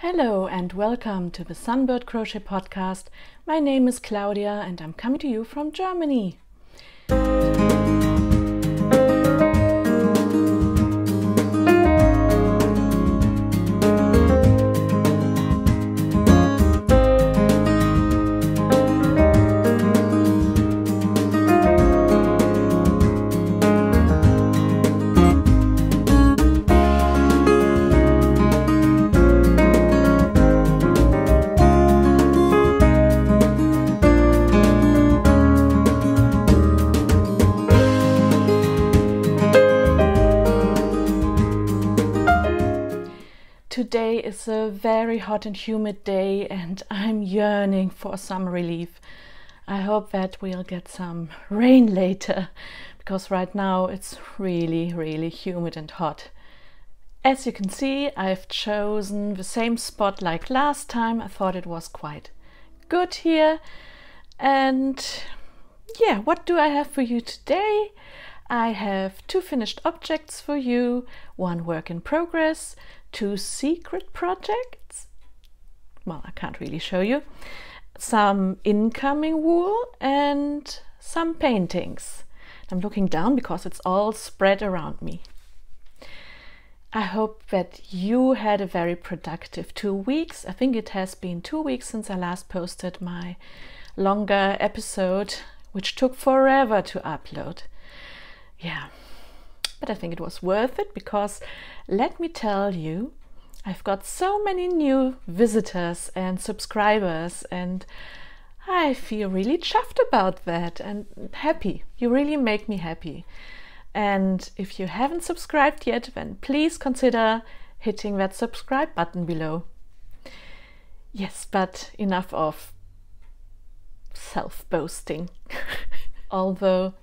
Hello and welcome to the Sunbirdcrochet podcast. My name is Claudia and I'm coming to you from Germany. Today is a very hot and humid day and I'm yearning for some relief. I hope that we'll get some rain later because right now it's really humid and hot. As you can see, I've chosen the same spot like last time. I thought it was quite good here. And yeah, what do I have for you today? I have 2 finished objects for you, 1 work in progress, 2 secret projects, well, I can't really show you, some incoming wool and some paintings. I'm looking down because it's all spread around me. I hope that you had a very productive 2 weeks. I think it has been 2 weeks since I last posted my longer episode, which took forever to upload. Yeah, but I think it was worth it because let me tell you, I've got so many new visitors and subscribers and I feel really chuffed about that and happy. You really make me happy. And if you haven't subscribed yet, then please consider hitting that subscribe button below. Yes, but enough of self-boasting. Although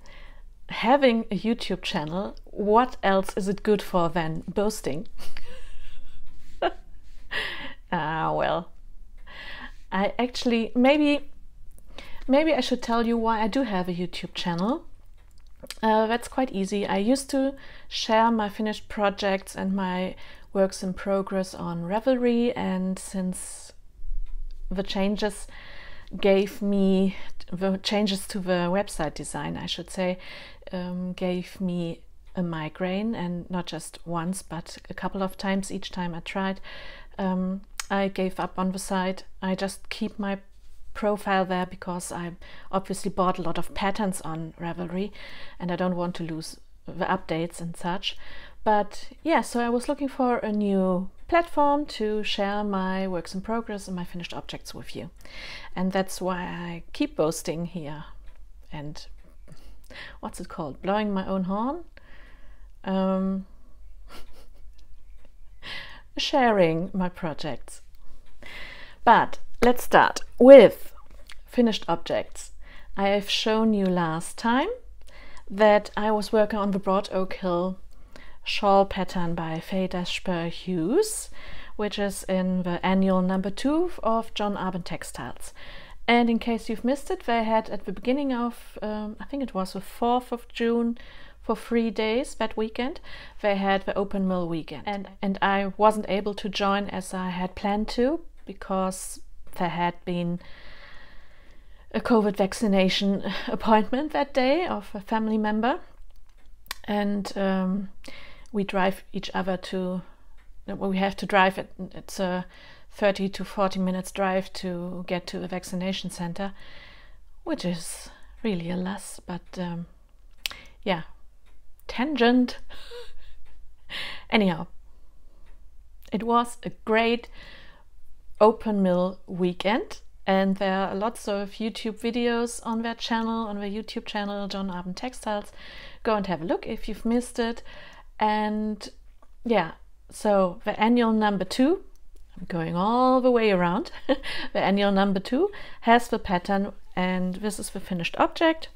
having a YouTube channel, what else is it good for than boasting? Well, I actually, maybe I should tell you why I do have a YouTube channel. That's quite easy. I used to share my finished projects and my works in progress on Ravelry, and since the changes to the website design, I should say, gave me a migraine, and not just once but a couple of times. Each time I tried, I gave up on the site. I just keep my profile there because I obviously bought a lot of patterns on Ravelry and I don't want to lose the updates and such. But yeah, so I was looking for a new platform to share my works in progress and my finished objects with you. And that's why I keep boasting here and what's it called? Blowing my own horn? Sharing my projects. But let's start with finished objects. I have shown you last time that I was working on the Broad Oak Hill shawl pattern by Dashper-Hughes, which is in the annual number 2 of Arbon Textiles. And in case you've missed it, they had at the beginning of, I think it was the 4th of June, for 3 days that weekend, they had the open mill weekend. And I wasn't able to join as I had planned to because there had been a COVID vaccination appointment that day of a family member. And we drive each other to, we have to drive, it's a 30 to 40 minutes drive to get to the vaccination center, which is really a loss, but yeah, tangent. Anyhow, it was a great open mill weekend and there are lots of YouTube videos on their channel, on their YouTube channel, Arbon Textiles. Go and have a look if you've missed it. And yeah, so the annual number 2, I'm going all the way around, the annual number 2 has the pattern and this is the finished object.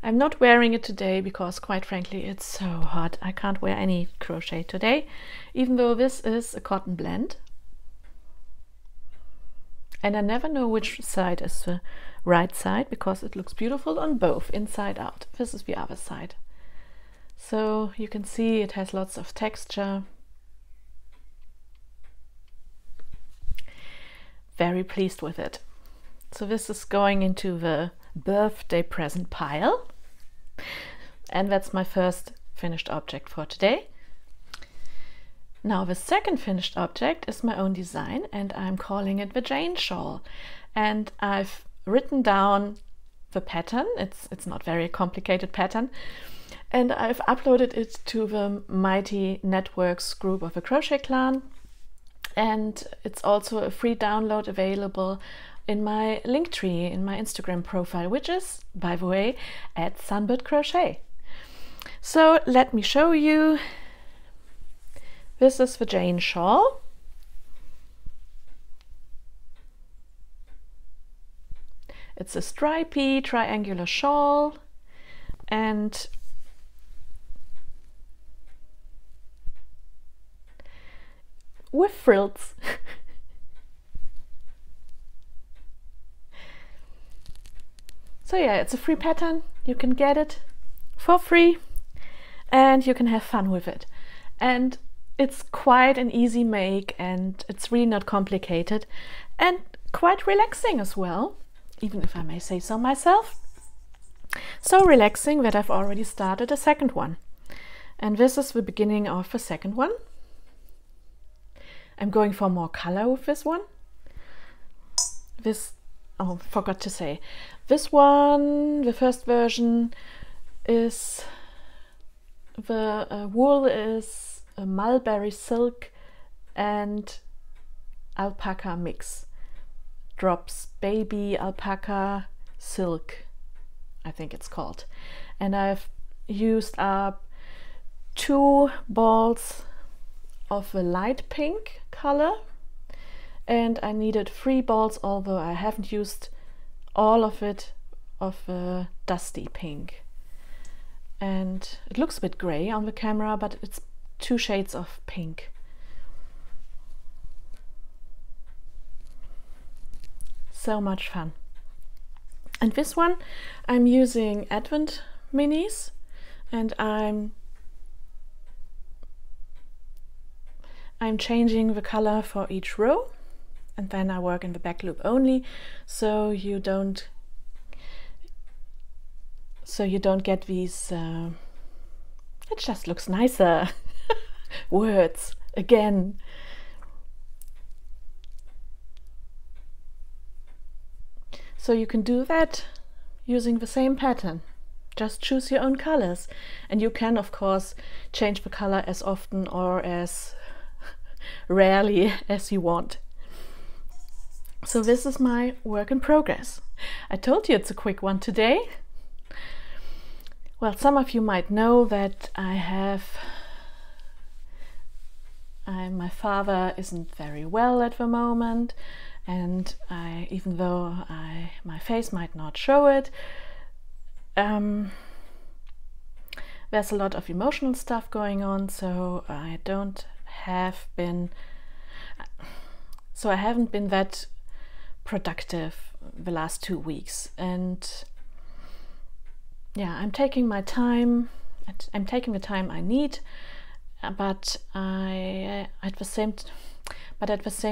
I'm not wearing it today because quite frankly it's so hot. I can't wear any crochet today, even though this is a cotton blend. And I never know which side is the right side because it looks beautiful on both, inside out. This is the other side. So you can see it has lots of texture. very pleased with it. So this is going into the birthday present pile, and that's my first finished object for today. Now the second finished object is my own design, and I'm calling it the Jane Shawl, and I've written down the pattern. It's not very complicated pattern, and I've uploaded it to the Mighty Networks group of the Crochet Clan, and it's also a free download available in my link tree in my Instagram profile, which is, by the way, at Sunbirdcrochet. So let me show you. This is the Jane Shawl. It's a stripy triangular shawl, and with frills. So yeah, it's a free pattern. You can get it for free and you can have fun with it. And it's quite an easy make, and it's really not complicated and quite relaxing as well, even if I may say so myself. So relaxing that I've already started a second one. And this is the beginning of the second one. I'm going for more color with this one. Oh, forgot to say. This one, the first version, is the wool is a mulberry silk and alpaca mix. Drops baby alpaca silk, I think it's called. And I've used up 2 balls of a light pink color, and I needed 3 balls, although I haven't used all of it, of a dusty pink. And it looks a bit gray on the camera, but it's 2 shades of pink. So much fun. And this one I'm using Advent minis, and I'm changing the color for each row, and then I work in the back loop only, so you don't get these it just looks nicer words again. So you can do that using the same pattern. Just choose your own colors, and you can of course change the color as often or as rarely as you want. So this is my work in progress. I told you it's a quick one today. Well, some of you might know that my father isn't very well at the moment, and even though my face might not show it, there's a lot of emotional stuff going on, so I haven't been that productive the last 2 weeks, and yeah, I'm taking my time. I'm taking the time I need, but at the same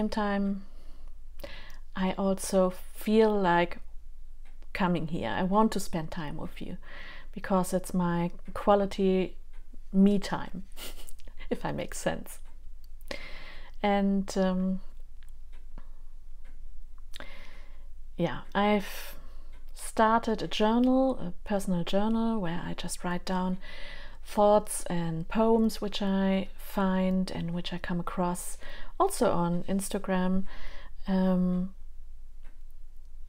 time I also feel like coming here. I want to spend time with you because it's my quality me time, if that makes sense. And yeah, I've started a journal, a personal journal, where I just write down thoughts and poems which I find and which I come across, also on Instagram.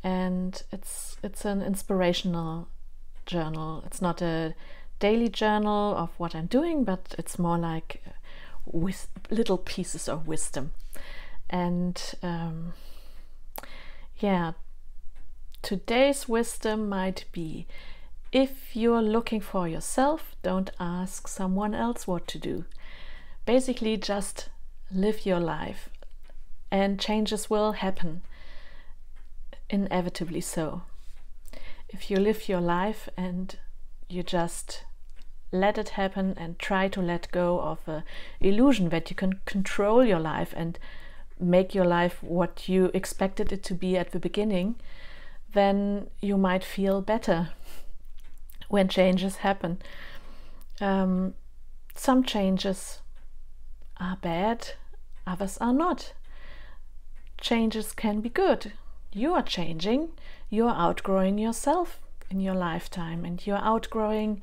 And it's an inspirational journal. It's not a daily journal of what I'm doing, but it's more like with little pieces of wisdom. And yeah, today's wisdom might be, if you're looking for yourself, don't ask someone else what to do. Basically, just live your life, and changes will happen, inevitably so. If you live your life and you just let it happen and try to let go of the illusion that you can control your life and make your life what you expected it to be at the beginning, then you might feel better when changes happen. Some changes are bad, others are not. Changes can be good. You are changing, you are outgrowing yourself in your lifetime, and you're outgrowing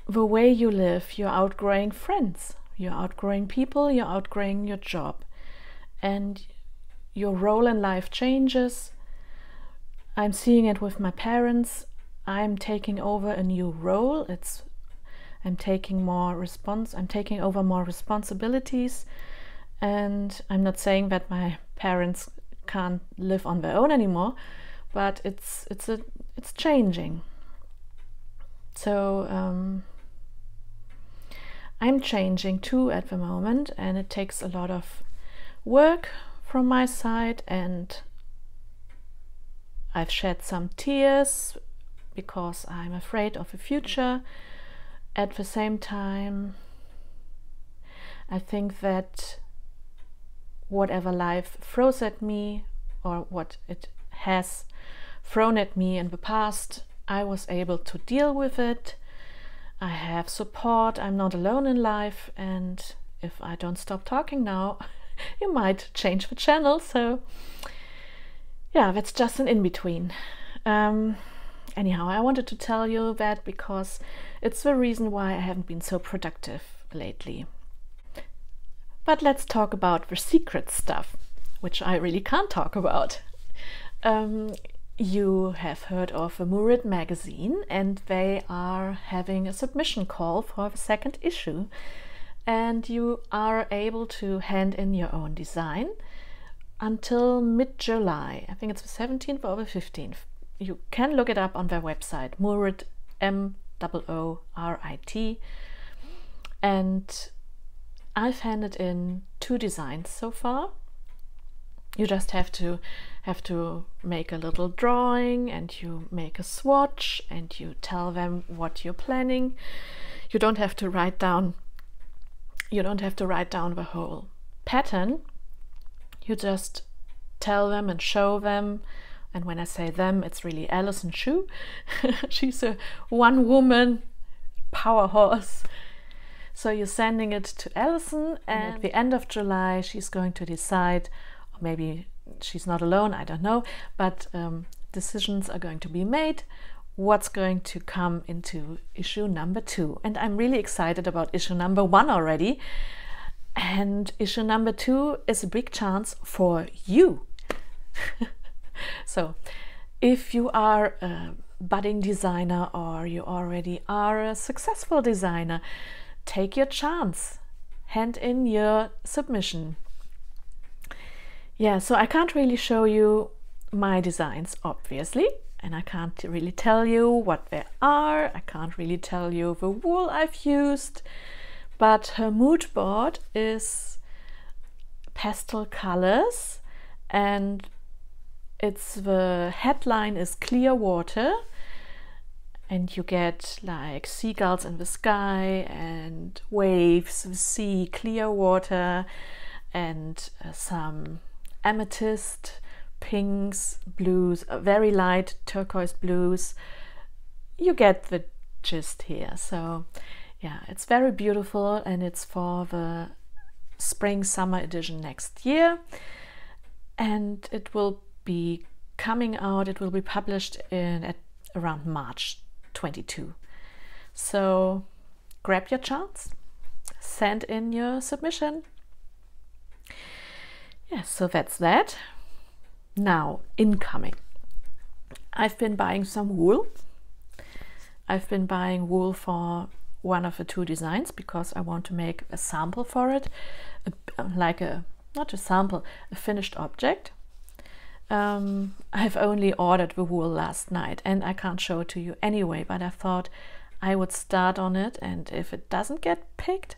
the way you live, you're outgrowing friends, you're outgrowing people, you're outgrowing your job, and your role in life changes. I'm seeing it with my parents. I'm taking over a new role. I'm taking over more responsibilities, and I'm not saying that my parents can't live on their own anymore, but it's changing. So I'm changing too at the moment, and it takes a lot of work from my side, and I've shed some tears because I'm afraid of the future. At the same time, I think that whatever life throws at me, or what it has thrown at me in the past, I was able to deal with it. I have support, I'm not alone in life, and if I don't stop talking now, you might change the channel. So yeah, that's just an in-between. Anyhow, I wanted to tell you that because it's the reason why I haven't been so productive lately. But let's talk about the secret stuff, which I really can't talk about. You have heard of the Merino Magazine, and they are having a submission call for the second issue, and you are able to hand in your own design until mid-July. I think it's the 17th or the 15th. You can look it up on their website, Moorit, M-O-O-R-I-T, and I've handed in 2 designs so far. You just have to make a little drawing, and you make a swatch, and you tell them what you're planning. You don't have to write down the whole pattern. You just tell them and show them. And when I say them, it's really Alison Shu. She's a one-woman powerhouse. So you're sending it to Alison, and at the end of July she's going to decide, or maybe she's not alone, I don't know, but decisions are going to be made what's going to come into issue number 2. And I'm really excited about issue number 1 already. And issue number 2 is a big chance for you. So if you are a budding designer, or you already are a successful designer, take your chance, hand in your submission. Yeah, so I can't really show you my designs, obviously, and I can't really tell you what they are. I can't really tell you the wool I've used, but her mood board is pastel colors, and the headline is clear water, and you get like seagulls in the sky and waves, the sea, clear water, and some amethyst, pinks, blues, very light turquoise blues. You get the gist here. So yeah, it's very beautiful, and it's for the spring summer edition next year, and it will be coming out, it will be published at around March 22. So grab your chance, send in your submission. Yes, so that's that. Now, incoming. I've been buying some wool. I've been buying wool for one of the 2 designs because I want to make a sample for it, not a sample, a finished object. I've only ordered the wool last night, and I can't show it to you anyway, but I thought I would start on it, and if it doesn't get picked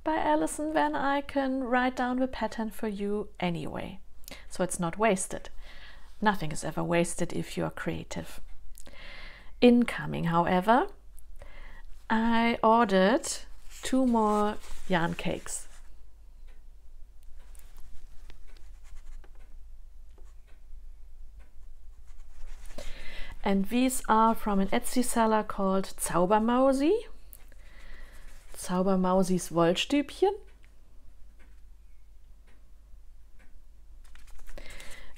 by Alison, then I can write down the pattern for you anyway. So it's not wasted. Nothing is ever wasted if you are creative. Incoming, however, I ordered 2 more yarn cakes. And these are from an Etsy seller called Zaubermausi. Zaubermausis Wollstübchen.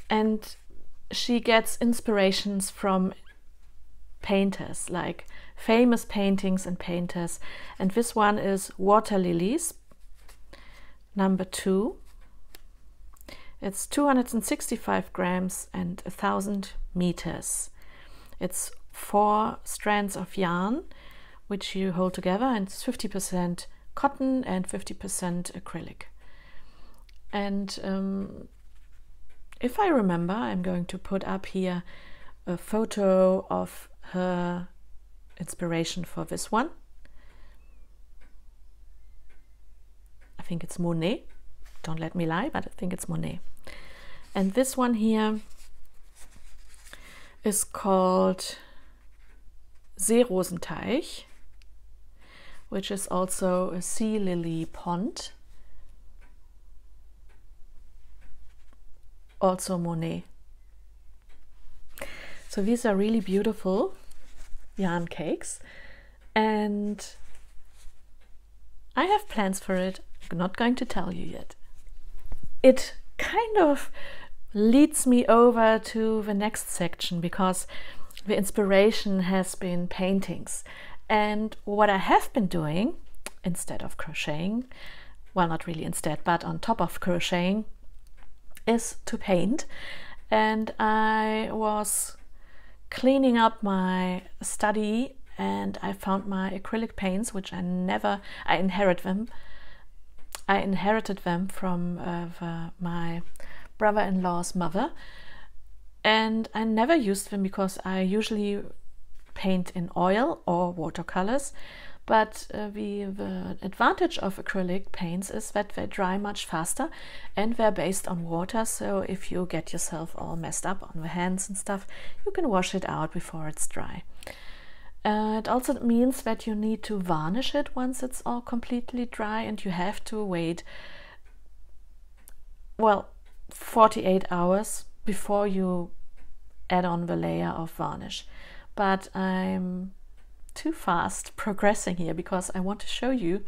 And she gets inspirations from painters, like famous paintings and painters. And this one is Waterlilies, number 2. It's 265 grams and 1,000 meters. It's 4 strands of yarn, which you hold together, and it's 50% cotton and 50% acrylic. And if I remember, I'm going to put up here a photo of her inspiration for this one. I think it's Monet. Don't let me lie, but I think it's Monet. And this one here is called Seerosenteich, which is also a sea lily pond. Also Monet. So these are really beautiful yarn cakes, and I have plans for it. I'm not going to tell you yet. It kind of leads me over to the next section, because the inspiration has been paintings. And what I have been doing instead of crocheting, well, not really instead, but on top of crocheting, is to paint. And I was cleaning up my study and I found my acrylic paints, which I inherited them from my brother-in-law's mother, and I never used them because I usually paint in oil or watercolors. But the advantage of acrylic paints is that they dry much faster and they're based on water, so if you get yourself all messed up on the hands and stuff, you can wash it out before it's dry. It also means that you need to varnish it once it's all completely dry, and you have to wait, well, 48 hours before you add on the layer of varnish. But I'm too fast progressing here because I want to show you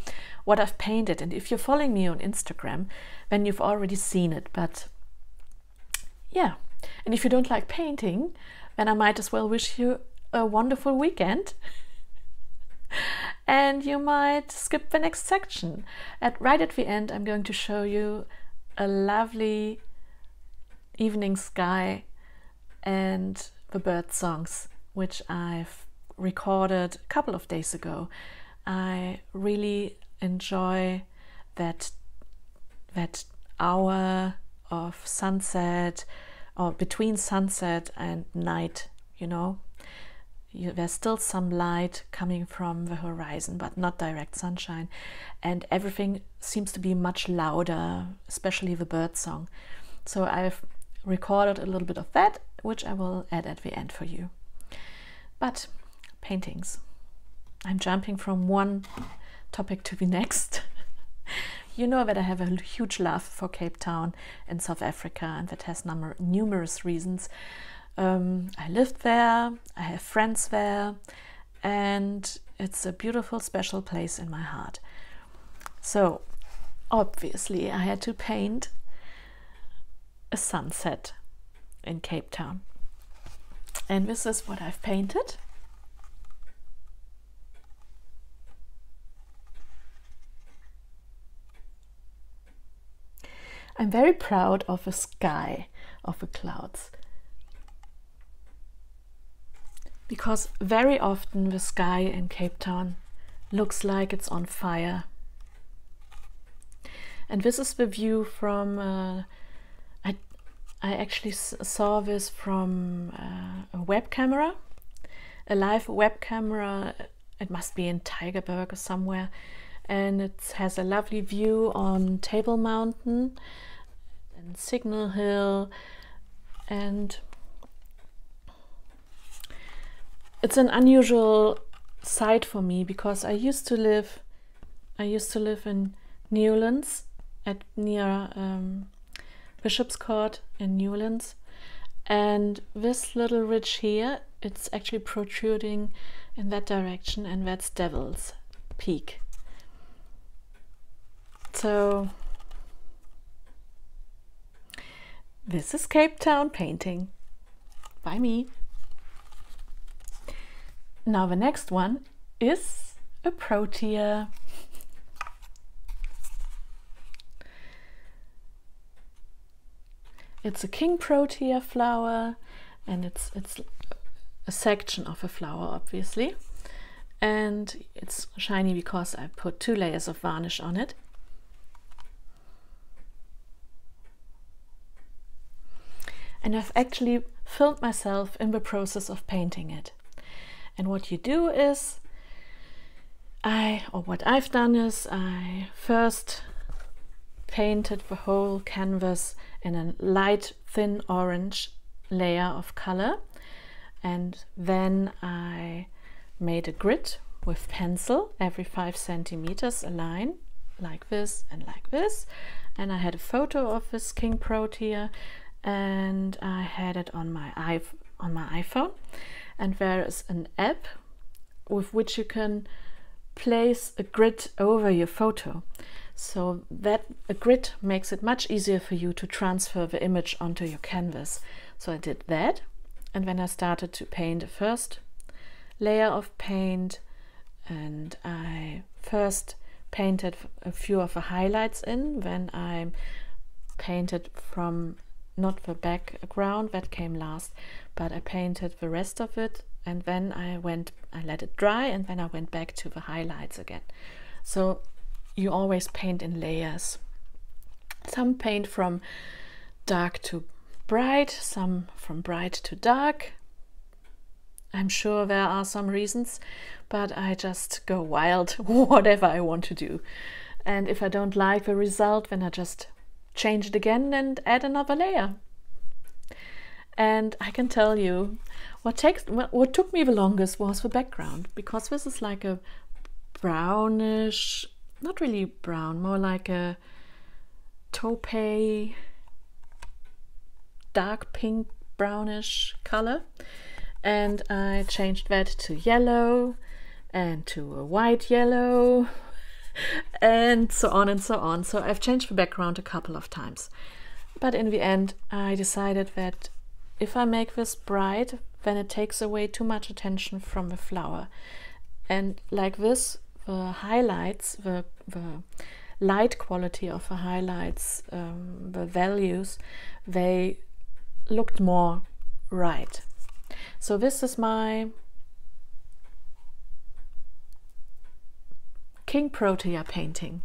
what I've painted. And if you're following me on Instagram, then you've already seen it. But yeah, and if you don't like painting, then I might as well wish you a wonderful weekend. And you might skip the next section. Right at the end, I'm going to show you a lovely evening sky and the bird songs, which I've recorded a couple of days ago. I really enjoy that hour of sunset, or between sunset and night, you know. There's still some light coming from the horizon, but not direct sunshine, and everything seems to be much louder, especially the bird song. So I've recorded a little bit of that, which I will add at the end for you. But paintings. I'm jumping from one topic to the next. You know that I have a huge love for Cape Town in South Africa, and that has numerous reasons. I lived there, I have friends there, and it's a beautiful, special place in my heart. So obviously I had to paint a sunset in Cape Town. And this is what I've painted. I'm very proud of the sky, of the clouds, because very often the sky in Cape Town looks like it's on fire. And this is the view from, I actually saw this from a web camera, a live web camera. It must be in Tygerberg or somewhere. And it has a lovely view on Table Mountain and Signal Hill, and it's an unusual sight for me because I used to live in Newlands, near Bishop's Court in Newlands, And this little ridge here, it's actually protruding in that direction, and that's Devil's Peak. So this is Cape Town painting by me. Now the next one is a Protea. It's a king Protea flower, and it's a section of a flower, obviously, and it's shiny because I put 2 layers of varnish on it. And I've actually filmed myself in the process of painting it. And what you do is, what I've done is, I first painted the whole canvas in a light thin orange layer of color, and then I made a grid with pencil every 5 centimeters, a line like this and like this, and I had a photo of this king Protea, and I had it on my iPhone, and there is an app with which you can place a grid over your photo, so that a grid makes it much easier for you to transfer the image onto your canvas. So I did that, and then I started to paint the first layer of paint, and I first painted a few of the highlights in, then I painted from not the background, that came last, but I painted the rest of it, and then I let it dry, and then I went back to the highlights again. So you always paint in layers. Some paint from dark to bright, some from bright to dark. I'm sure there are some reasons, but I just go wild, whatever I want to do. And if I don't like the result, then I just change it again and add another layer. And I can tell you, what took me the longest was the background, because this is like a brownish, not really brown, more like a taupe, dark pink brownish color, and I changed that to yellow and to a white yellow and so on and so on. So I've changed the background a couple of times, but in the end I decided that if I make this bright, then it takes away too much attention from the flower, and like this, the highlights, the light quality of the highlights, the values, they looked more right. So this is my King Protea painting.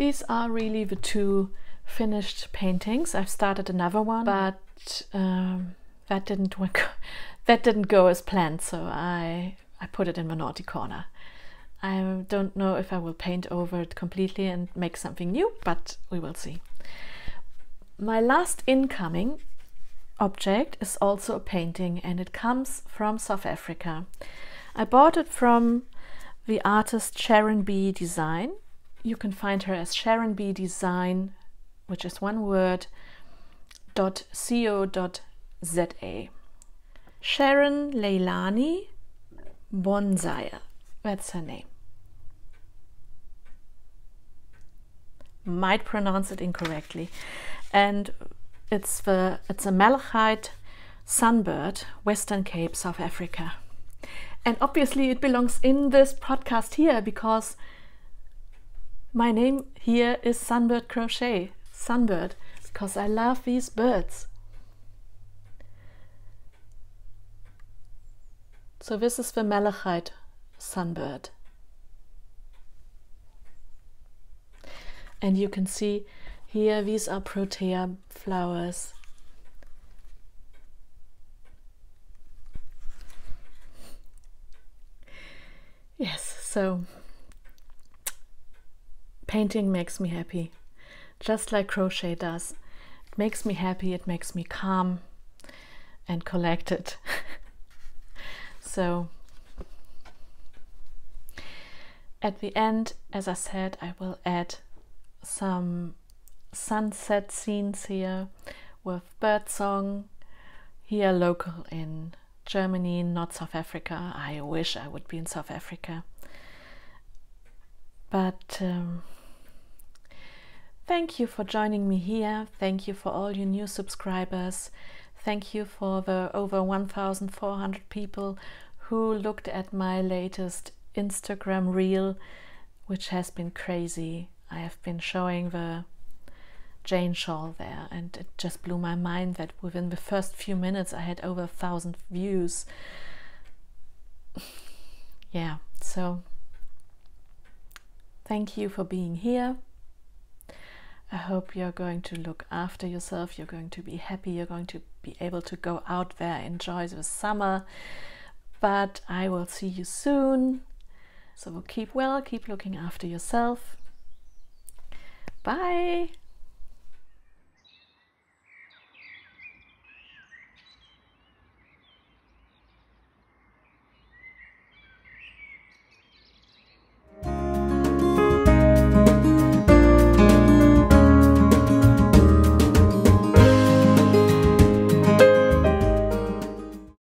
These are really the two finished paintings. I've started another one, but that didn't go as planned, so I put it in the naughty corner. I don't know if I will paint over it completely and make something new, but we will see. My last incoming object is also a painting, and it comes from South Africa. I bought it from the artist Sharon B Design. You can find her as Sharon B Design, which is one word, .co.za. Sharon Leilani Bonsai, that's her name. Might pronounce it incorrectly. And it's a malachite sunbird, Western Cape, South Africa. And obviously it belongs in this podcast here because my name here is Sunbirdcrochet, Sunbird, because I love these birds. So this is the malachite sunbird. And you can see here, these are Protea flowers. Yes, so painting makes me happy, just like crochet does. It makes me happy, it makes me calm and collected. So at the end, as I said, I will add some sunset scenes here with Birdsong, here local in Germany, not South Africa. I wish I would be in South Africa. But thank you for joining me here. Thank you for all your new subscribers. Thank you for the over 1,400 people who looked at my latest Instagram reel, which has been crazy. I have been showing the Jane shawl there, and it just blew my mind that within the first few minutes I had over 1,000 views. Yeah, so thank you for being here. I hope you're going to look after yourself, you're going to be happy, you're going to be able to go out there, enjoy the summer. But I will see you soon. So keep well, keep looking after yourself. Bye!